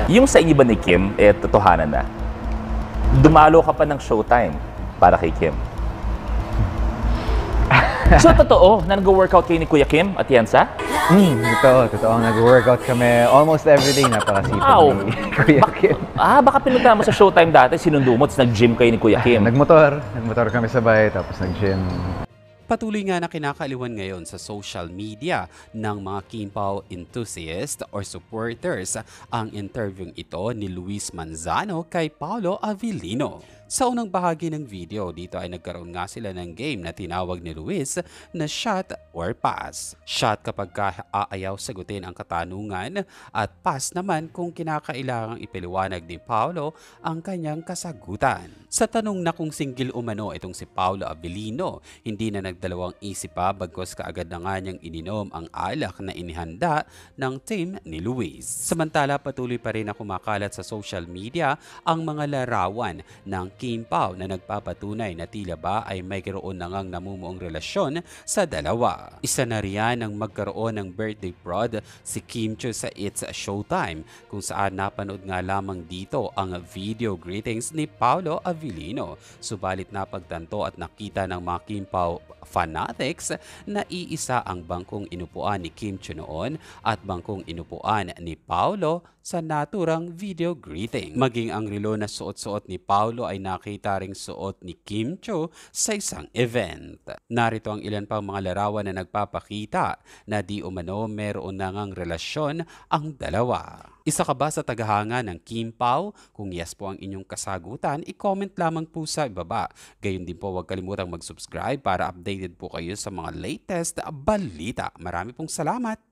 Yung sa inyo ba ni Kim, totohanan na? Dumalo ka pa ng showtime para kay Kim. So, totoo na nag-workout kayo ni Kuya Kim at Yansa? Totoo. Nag-workout kami almost everyday. Napakasipag Wow. ni Kuya Kim. Baka pinunta mo sa showtime dati, sinundo mo, tapos nag-gym kayo ni Kuya Kim. Nagmotor kami sabay, tapos nag-gym. Patuloy nga na kinakaliwan ngayon sa social media ng mga Kimpaw enthusiasts or supporters ang interviewing ito ni Luis Manzano kay Paolo Avellino. Sa unang bahagi ng video, dito ay nagkaroon nga sila ng game na tinawag ni Luis na shot or pass. Shot kapag aayaw sagutin ang katanungan at pass naman kung kinakailangang ipaliwanag ni Paolo ang kanyang kasagutan. Sa tanong na kung single umano itong si Paolo Avellino, hindi na nagdalawang isip pa bagkos kaagad na nga niyang ininom ang alak na inihanda ng team ni Luis. Samantala patuloy pa rin na kumakalat sa social media ang mga larawan ng Kimpaw na nagpapatunay na tila ba ay mayroon na ngang namumuong relasyon sa dalawa. Isa na riyan ang magkaroon ng birthday prod si Kim Chiu sa It's Showtime kung saan napanood nga lamang dito ang video greetings ni Paolo Avellino. Subalit napagtanto at nakita ng mga Kimpaw fanatics na iisa ang bangkong inupuan ni Kim Chiu noon at bangkong inupuan ni Paolo sa naturang video greeting. Maging ang relo na suot-suot ni Paolo ay nakita ring suot ni Kim Chiu sa isang event. Narito ang ilan pang mga larawan na nagpapakita na di umano meron na ngang relasyon ang dalawa. Isa ka ba sa tagahanga ng Kimpaw? Kung yes po ang inyong kasagutan, i-comment lamang po sa ibaba. Gayon din po huwag kalimutang mag-subscribe para updated po kayo sa mga latest balita. Marami pong salamat!